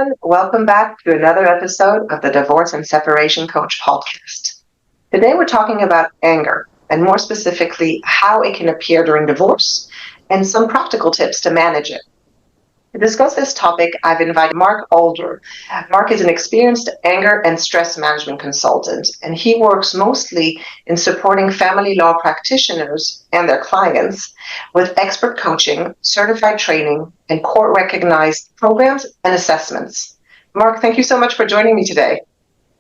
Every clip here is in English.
everyone. Welcome back to another episode of the Divorce and Separation Coach podcast. Today we're talking about anger, and more specifically, how it can appear during divorce and some practical tips to manage it. To discuss this topic, I've invited Mark Alder. Mark is an experienced anger and stress management consultant, and he works mostly in supporting family law practitioners and their clients with expert coaching, certified training, and court-recognized programs and assessments. Mark, thank you so much for joining me today.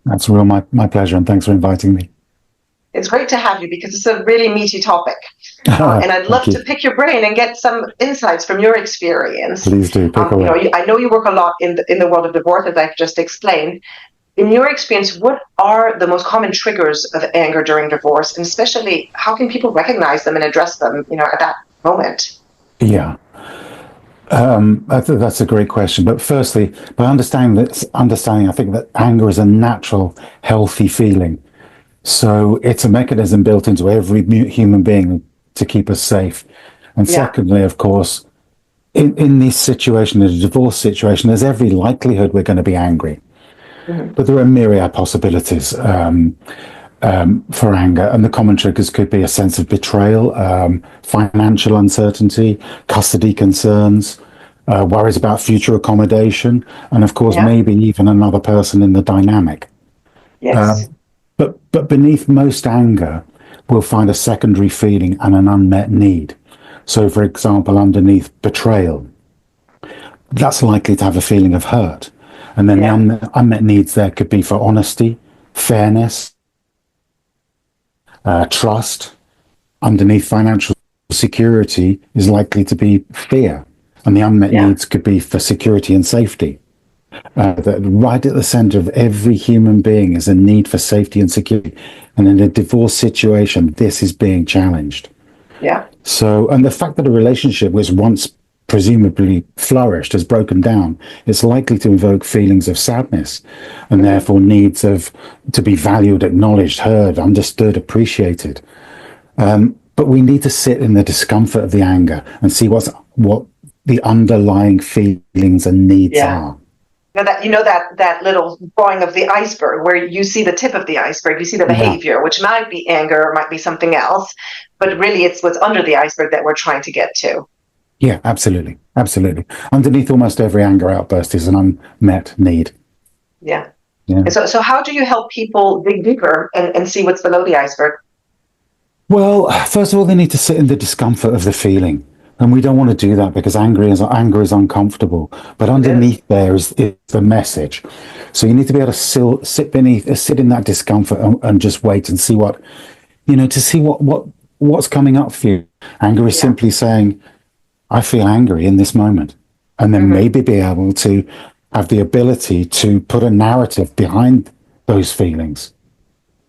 That's my pleasure, and thanks for inviting me. It's great to have you because it's a really meaty topic. And I'd love to pick your brain and get some insights from your experience. Please do. Pick away. I know you work a lot in the world of divorce, as I've just explained. In your experience, what are the most common triggers of anger during divorce? And especially, how can people recognize them and address them, at that moment? Yeah. That's a great question. But firstly, by understanding, I think that anger is a natural, healthy feeling. So it's a mechanism built into every human being to keep us safe. And secondly, of course, in this situation, in a divorce situation, there's every likelihood we're going to be angry. Mm-hmm. But there are myriad possibilities for anger. And the common triggers could be a sense of betrayal, financial uncertainty, custody concerns, worries about future accommodation, and of course, maybe even another person in the dynamic. Yes. But beneath most anger, we'll find a secondary feeling and an unmet need. So, for example, underneath betrayal, that's likely to have a feeling of hurt. And then the unmet needs there could be for honesty, fairness, trust. Underneath financial security is likely to be fear. And the unmet needs could be for security and safety. That right at the center of every human being is a need for safety and security. And in a divorce situation, this is being challenged. Yeah. So, and the fact that a relationship which once presumably flourished has broken down, it's likely to invoke feelings of sadness and therefore needs to be valued, acknowledged, heard, understood, appreciated. But we need to sit in the discomfort of the anger and see what the underlying feelings and needs are. That little drawing of the iceberg where you see the tip of the iceberg, you see the behavior, which might be anger or might be something else, but really it's what's under the iceberg that we're trying to get to. Yeah, absolutely. Absolutely. Underneath almost every anger outburst is an unmet need. Yeah. And so how do you help people dig deeper and see what's below the iceberg? Well, first of all, they need to sit in the discomfort of the feeling. And we don't want to do that because anger is uncomfortable. But underneath there is the message. So you need to be able to sit in that discomfort and just wait and see what's coming up for you. Anger is simply saying, I feel angry in this moment. And then maybe be able to have the ability to put a narrative behind those feelings.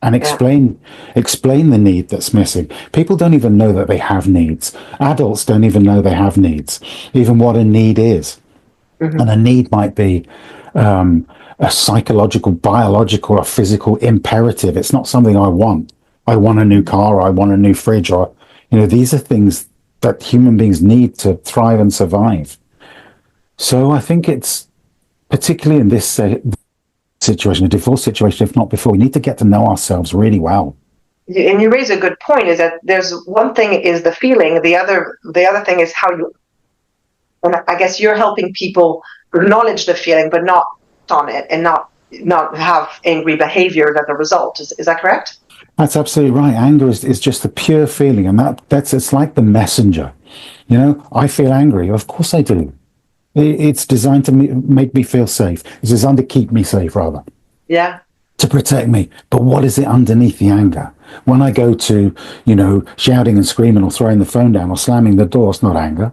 And explain the need that's missing. People don't even know that they have needs. Adults don't even know they have needs, even what a need is. Mm-hmm. And a need might be a psychological, biological, or physical imperative. It's not something I want. I want a new car, or I want a new fridge, or, these are things that human beings need to thrive and survive. So I think it's, particularly in this situation, a divorce situation, if not before, we need to get to know ourselves really well. And you raise a good point, is that there's one thing is the feeling, the other thing is how you, and I guess you're helping people acknowledge the feeling, but not on it and not have angry behavior as a result. Is that correct? That's absolutely right. Anger is just the pure feeling, and it's like the messenger. I feel angry. Of course I do. It's designed to make me feel safe. It's designed to keep me safe, rather. Yeah. To protect me. But what is it underneath the anger? When I go to, shouting and screaming or throwing the phone down or slamming the door, it's not anger.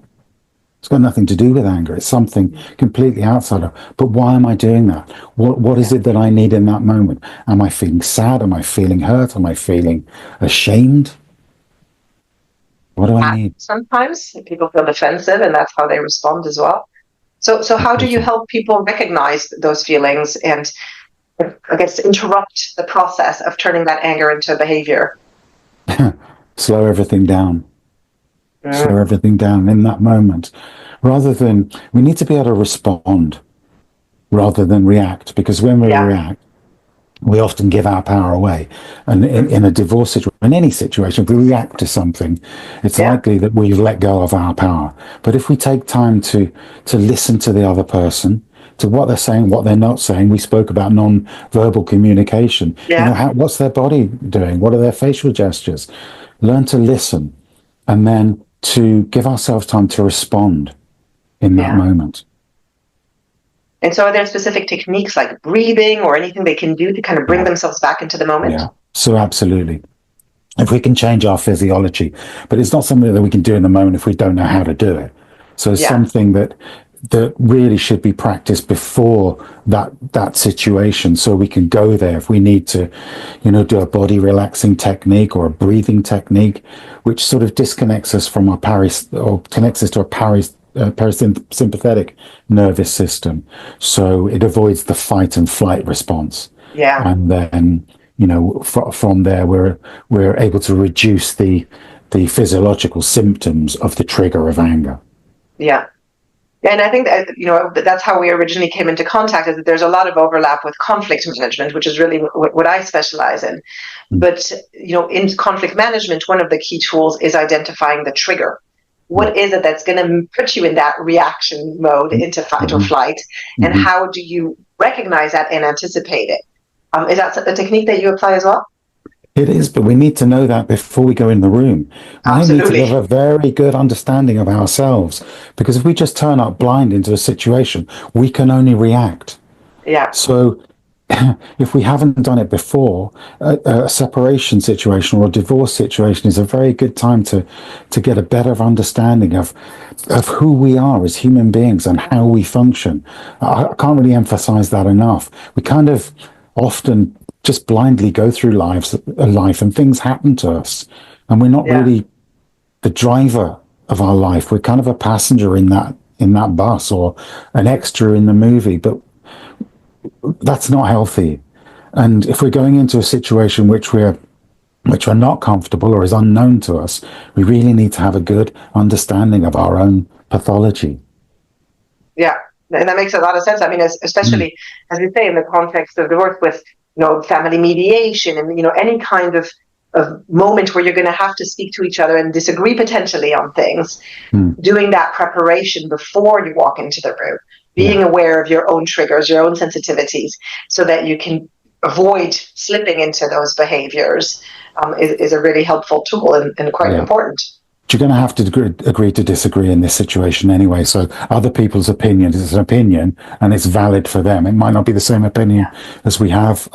It's got nothing to do with anger. It's something completely outside of. But why am I doing that? What is it that I need in that moment? Am I feeling sad? Am I feeling hurt? Am I feeling ashamed? What do I need? Sometimes people feel defensive, and that's how they respond as well. So how do you help people recognize those feelings and, I guess, interrupt the process of turning that anger into behavior? Slow everything down. Slow everything down in that moment. We need to be able to respond. rather than react. Because when we Yeah. react, we often give our power away. And in a divorce situation, in any situation, if we react to something, it's Yeah. likely that we've let go of our power. But if we take time to listen to the other person, to what they're saying, what they're not saying, we spoke about non-verbal communication. You know, Yeah. what's their body doing? What are their facial gestures? Learn to listen, and then to give ourselves time to respond in that Yeah. moment. And so are there specific techniques like breathing or anything they can do to kind of bring Yeah, themselves back into the moment? yeah. So absolutely. If we can change our physiology, but it's not something that we can do in the moment if we don't know how to do it. So it's Yeah. something that really should be practiced before that situation, so we can go there if we need to, do a body relaxing technique or a breathing technique, which sort of disconnects us from our or connects us to a parasympathetic nervous system, so it avoids the fight and flight response. Yeah. And then from there we're able to reduce the physiological symptoms of the trigger of anger. Yeah. And I think that, that's how we originally came into contact, is that there's a lot of overlap with conflict management, which is really what I specialize in. Mm. But, in conflict management, one of the key tools is identifying the trigger. What is it that's going to put you in that reaction mode into fight or Mm-hmm. flight? And Mm-hmm. how do you recognize that and anticipate it? Is that a technique that you apply as well? It is, but we need to know that before we go in the room. We need to Absolutely. have a very good understanding of ourselves, because if we just turn up blind into a situation, we can only react. Yeah. So if we haven't done it before, a separation situation or a divorce situation is a very good time to get a better understanding of who we are as human beings and how we function. I can't really emphasize that enough. We kind of often just blindly go through life and things happen to us, and we're not Yeah. really the driver of our life. We're kind of a passenger in that bus, or an extra in the movie, but that's not healthy. And if we're going into a situation which we're not comfortable or is unknown to us, we really need to have a good understanding of our own pathology. Yeah, and that makes a lot of sense. I mean, Mm. especially as we say in the context of divorce, with family mediation, and any kind of moment where you're going to have to speak to each other and disagree potentially on things. Mm. Doing that preparation before you walk into the room, being Yeah, aware of your own triggers, your own sensitivities, so that you can avoid slipping into those behaviors, is a really helpful tool and quite yeah. important. You're going to have to agree to disagree in this situation anyway. So other people's opinion is an opinion, and it's valid for them. It might not be the same opinion as we have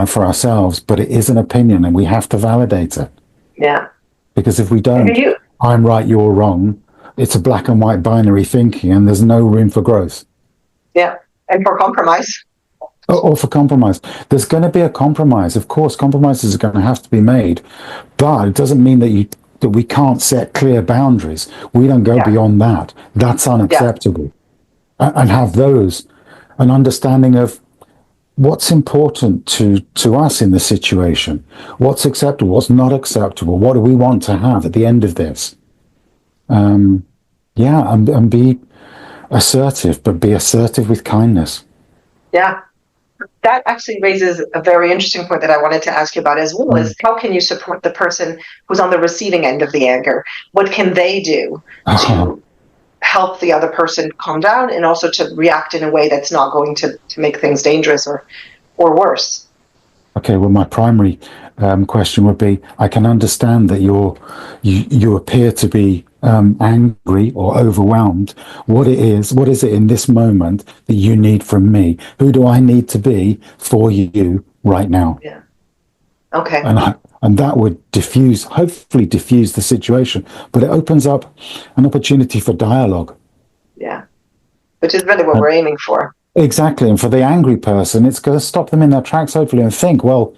for ourselves, but it is an opinion, and we have to validate it. Yeah. Because if we And do don't, you? I'm right, you're wrong, it's a black and white binary thinking, and there's no room for growth. Yeah. And for compromise. Or for compromise. There's going to be a compromise. Of course, compromises are going to have to be made, but it doesn't mean that we can't set clear boundaries. We don't go Yeah. beyond that. That's Yeah. unacceptable. And have an understanding of what's important to us in the situation, what's acceptable, what's not acceptable, what do we want to have at the end of this. Yeah, and be assertive, but be assertive with kindness. Yeah. That actually raises a very interesting point that I wanted to ask you about as well, Mm. is how can you support the person who's on the receiving end of the anger? What can they do to help the other person calm down, and also to react in a way that's not going to make things dangerous or worse? Okay, well, my primary question would be: I can understand that you appear to be angry or overwhelmed. What is it in this moment that you need from me? Who do I need to be for you right now? Yeah. Okay. And that would hopefully diffuse the situation, but it opens up an opportunity for dialogue. Yeah. Which is really what we're aiming for. Exactly. And for the angry person, it's going to stop them in their tracks, hopefully, and think, well,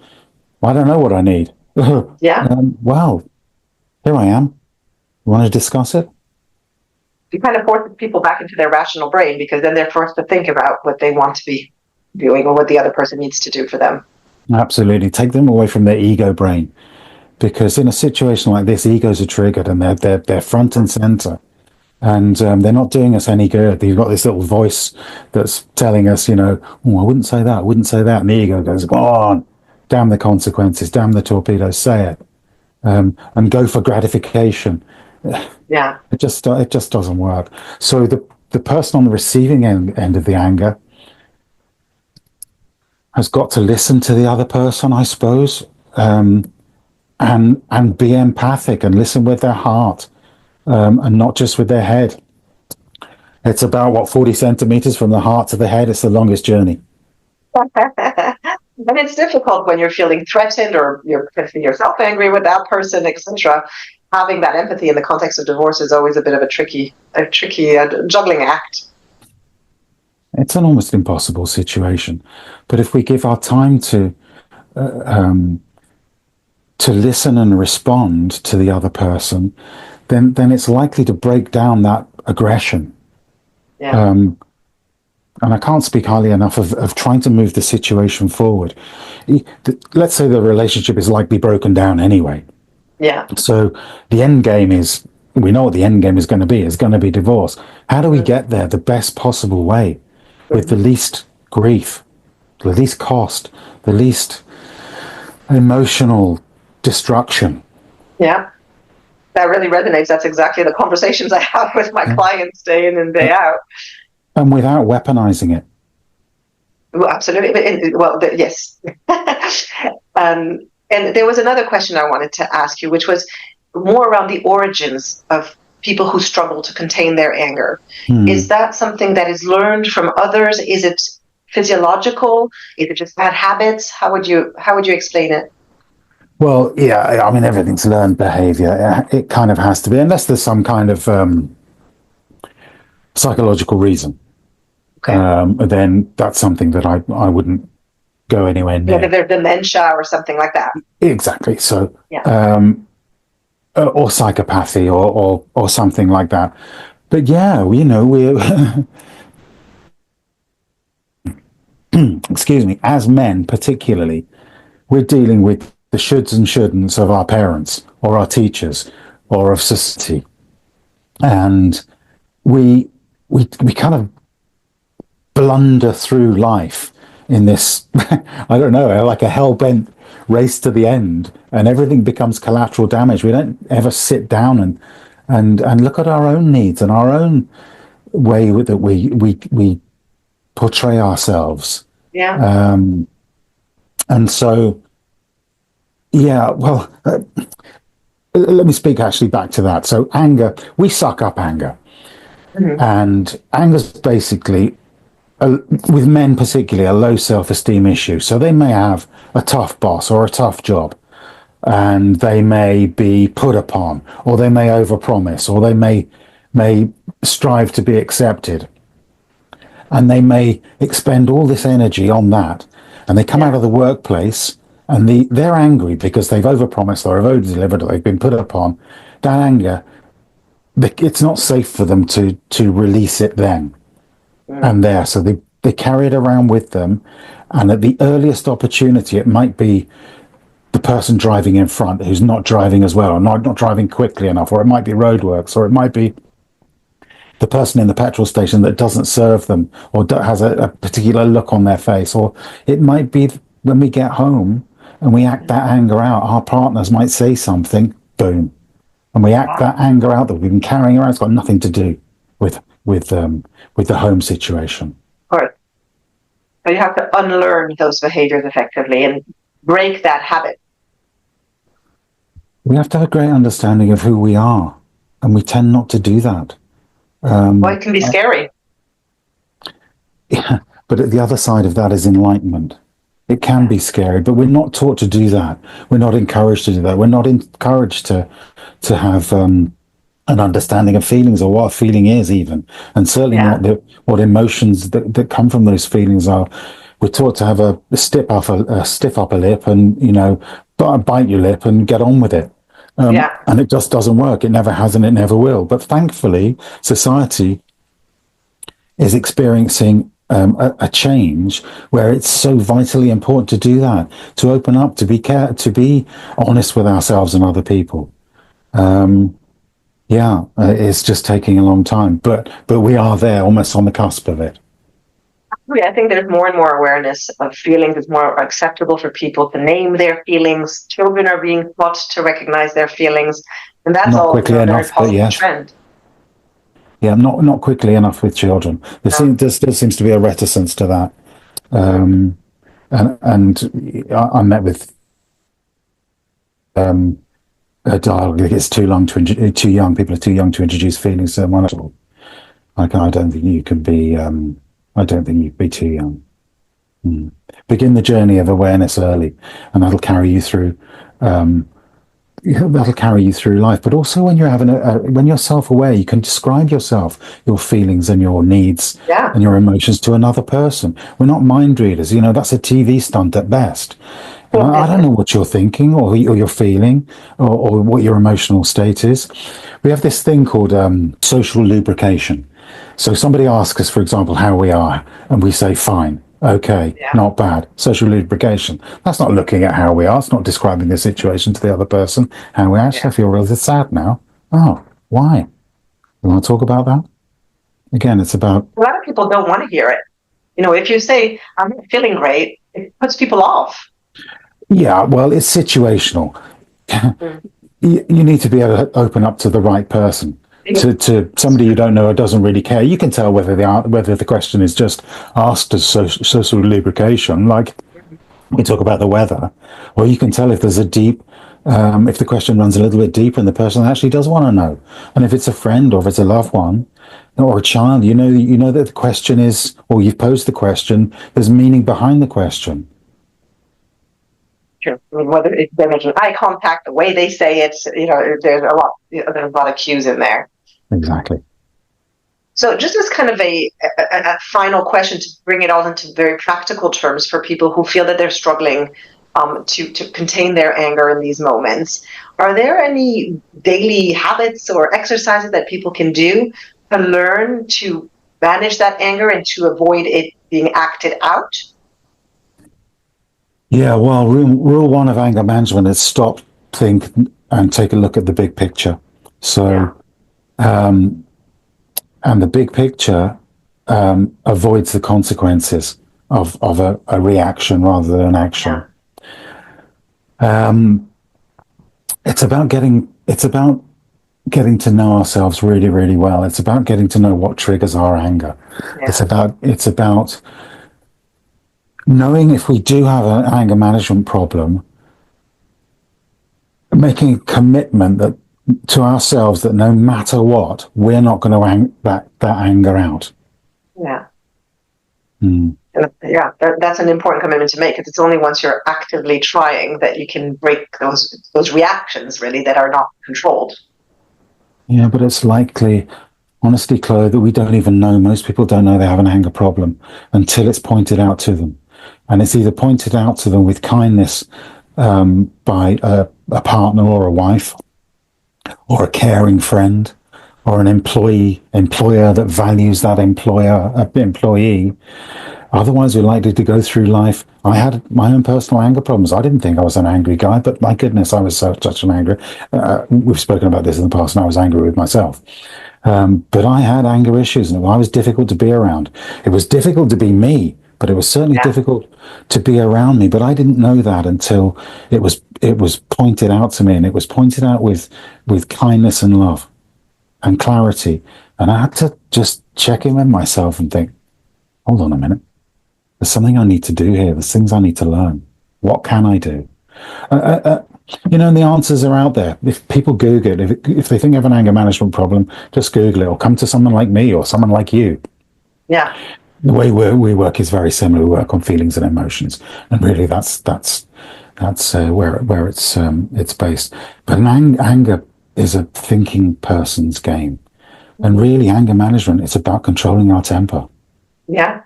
I don't know what I need. Yeah. Well, here I am. You want to discuss it? You kind of force people back into their rational brain, because then they're forced to think about what they want to be doing or what the other person needs to do for them. Absolutely. Take them away from their ego brain. Because in a situation like this, egos are triggered and they're front and center. and they're not doing us any good. You've got this little voice that's telling us, you know, oh, I wouldn't say that, I wouldn't say that. And the ego goes, go on, damn the consequences, damn the torpedoes, say it, and go for gratification. Yeah. It just doesn't work. So the person on the receiving end of the anger has got to listen to the other person, I suppose, and be empathic and listen with their heart, and not just with their head. It's about, what, 40 centimeters from the heart to the head. It's the longest journey. And it's difficult when you're feeling threatened or you're yourself angry with that person, etc. Having that empathy in the context of divorce is always a bit of a tricky juggling act. It's an almost impossible situation. But if we give our time to listen and respond to the other person, then it's likely to break down that aggression. Yeah. And I can't speak highly enough of trying to move the situation forward. Let's say the relationship is likely broken down anyway. Yeah. So the end game is, we know what the end game is going to be. It's going to be divorce. How do we get there the best possible way, with the least grief, the least cost, the least emotional destruction? Yeah. That really resonates. That's exactly the conversations I have with my clients day in and day out. And without weaponizing it. Well, absolutely. Yes. And there was another question I wanted to ask you, which was more around the origins of people who struggle to contain their anger. Is that something that is learned from others? Is it physiological? Is it just bad habits? How would you explain it? Well, yeah, I mean, everything's learned behavior. It kind of has to be, unless there's some kind of psychological reason. Okay. Then that's something that I wouldn't go anywhere near. Whether they're dementia or something like that. Exactly. So, yeah. Or psychopathy or something like that. But yeah, we're excuse me, as men particularly, we're dealing with the shoulds and shouldn'ts of our parents or our teachers or of society, and we kind of blunder through life in this I don't know, like a hell-bent race to the end, and everything becomes collateral damage. We don't ever sit down and look at our own needs and our own way that we portray ourselves. Yeah. And so, yeah, well, let me speak actually back to that. So anger, we suck up anger. And anger's basically, with men particularly, a low self-esteem issue. So they may have a tough boss or a tough job, and they may be put upon, or they may overpromise, or they may strive to be accepted, and they may expend all this energy on that, and they come out of the workplace and they're angry because they've overpromised or have over-delivered or they've been put upon. That anger, it's not safe for them to release it then and there. So they carry it around with them, and at the earliest opportunity, it might be the person driving in front who's not driving as well, or not driving quickly enough, or it might be roadworks, or it might be the person in the petrol station that doesn't serve them or has a particular look on their face, or it might be when we get home and we act that anger out, our partners might say something, boom, and we act that anger out that we've been carrying around. It's got nothing to do with the home situation. Of course. So you have to unlearn those behaviors effectively and break that habit. We have to have a great understanding of who we are, and we tend not to do that. Well, it can be scary. Yeah, but at the other side of that is enlightenment. It can be scary, but we're not taught to do that. We're not encouraged to do that. We're not encouraged to have an understanding of feelings, or what a feeling is even, and certainly not what emotions that come from those feelings are. We're taught to have a stiff upper lip and, bite your lip and get on with it. And it just doesn't work. It never has and it never will. But thankfully, society is experiencing a change where it's so vitally important to do that, to open up, to be honest with ourselves and other people. Yeah, it's just taking a long time, but we are there, almost on the cusp of it. I think there's more and more awareness of feelings. It's more acceptable for people to name their feelings. Children are being taught to recognize their feelings, and that's Not all, quickly a very enough, but positive yes. trend. Yeah, not quickly enough with children. There still seems to be a reticence to that. Mm-hmm. And I met with a dialogue. It's too long too young. People are too young to introduce feelings to someone at all. Like, I don't think you can be. I don't think you can be too young. Begin the journey of awareness early, and that'll carry you through life. But also, when you're when you're self-aware, you can describe yourself, your feelings and your needs Yeah. and your emotions to another person. We're not mind readers. That's a TV stunt at best. I don't know what you're thinking or you're feeling or what your emotional state is. We have this thing called social lubrication. So somebody asks us, for example, how we are, and we say, fine, okay, Yeah. not bad. Social lubrication. That's not looking at how we are. It's not describing the situation to the other person. How we actually Yeah. feel really sad now. Oh, why? You want to talk about that? Again, it's about, A lot of people don't want to hear it. If you say, I'm not feeling great, it puts people off. yeah, well, it's situational. Mm. You need to be able to open up to the right person. Yeah. To somebody you don't know or doesn't really care, you can tell whether the question is just asked as social lubrication, like we talk about the weather, or you can tell if there's if the question runs a little bit deeper and the person actually does want to know. And if it's a friend or if it's a loved one or a child, you know that the question is, or you've posed the question, there's meaning behind the question. Sure. I mean, whether it's there's eye contact, the way they say it, there's a lot of cues in there. Exactly. So, just as kind of a final question to bring it all into very practical terms for people who feel that they're struggling to contain their anger in these moments, are there any daily habits or exercises that people can do to learn to manage that anger and to avoid it being acted out? Yeah, well, rule one of anger management is stop, think, and take a look at the big picture. Yeah, So, and the big picture avoids the consequences of a reaction rather than an yeah, action. It's about getting to know ourselves really, really well. It's about getting to know what triggers our anger. yeah, It's about knowing if we do have an anger management problem, making a commitment that to ourselves that no matter what, we're not going to that anger out. yeah. Mm. And yeah, that's an important commitment to make because it's only once you're actively trying that you can break those reactions really that are not controlled. Yeah, but it's likely, honestly, Chloe, that we don't even know. Most people don't know they have an anger problem until it's pointed out to them. And it's either pointed out to them with kindness by a partner or a wife or a caring friend or an employer that values that employee. Otherwise, we're likely to go through life. I had my own personal anger problems. I didn't think I was an angry guy, but my goodness, I was such an angry. We've spoken about this in the past, and I was angry with myself. But I had anger issues, and I was difficult to be around. It was difficult to be me, but it was certainly Yeah, difficult to be around me. But I didn't know that until it was pointed out to me, and it was pointed out with kindness and love and clarity. And I had to just check in with myself and think, hold on a minute. There's something I need to do here. There's things I need to learn. What can I do? Uh, uh, uh, and the answers are out there. If people Google it, if they think they have an anger management problem, just Google it or come to someone like me or someone like you. yeah, The way we work is very similar. We work on feelings and emotions, and really that's where it's based. But anger is a thinking person's game, and really anger management is about controlling our temper. yeah.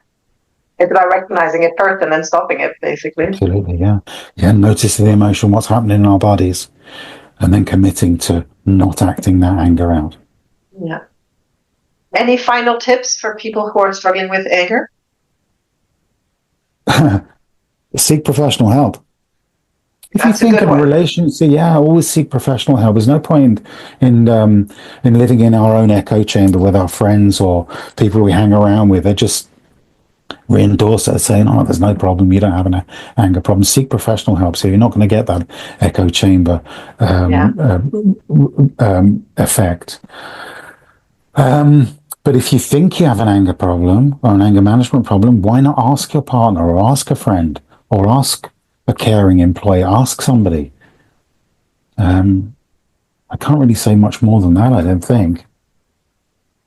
It's about recognizing it first and then stopping it, basically. Absolutely, yeah. Yeah, noticing the emotion, what's happening in our bodies, and then committing to not acting that anger out. Yeah. Any final tips for people who are struggling with anger? Seek professional help. If you That's a think good of one. relations, yeah, always seek professional help. There's no point in living in our own echo chamber with our friends or people we hang around with. They just reinforce it, saying, "Oh, there's no problem. You don't have an anger problem. Seek professional help." So you're not going to get that echo chamber Yeah. effect. But if you think you have an anger problem or an anger management problem, why not ask your partner or ask a friend or ask a caring employee? Ask somebody. I can't really say much more than that, I don't think.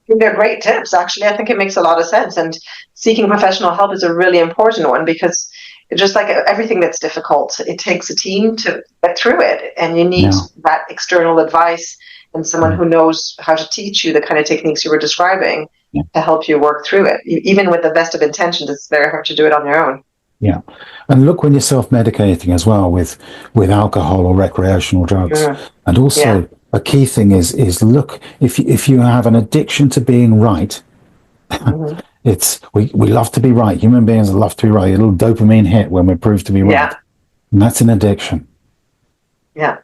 They're great tips, actually. I think it makes a lot of sense. And seeking professional help is a really important one because just like everything that's difficult, it takes a team to get through it. And you need Yeah. that external advice and someone who knows how to teach you the kind of techniques you were describing Yeah. to help you work through it. Even with the best of intentions, it's very hard to do it on your own. Yeah. And look when you're self-medicating as well with alcohol or recreational drugs. Mm. And Yeah. also a key thing is look, if you have an addiction to being right, Mm-hmm. it's we love to be right. Human beings love to be right. A little dopamine hit when we're proved to be right. Yeah. And that's an addiction. Yeah.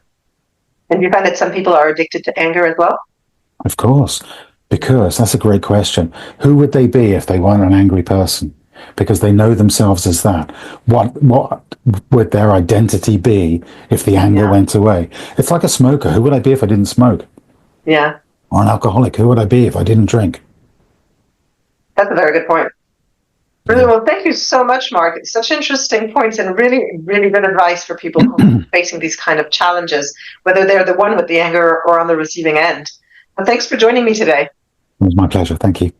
And you find that some people are addicted to anger as well? Of course. Because that's a great question. Who would they be if they weren't an angry person? Because they know themselves as that. What would their identity be if the anger Yeah. went away? It's like a smoker. Who would I be if I didn't smoke? Yeah. Or an alcoholic. Who would I be if I didn't drink? That's a very good point. Really, well, thank you so much, Mark. It's such interesting points and really, really good advice for people who are facing these kind of challenges, whether they're the one with the anger or on the receiving end. And thanks for joining me today. It was my pleasure. Thank you.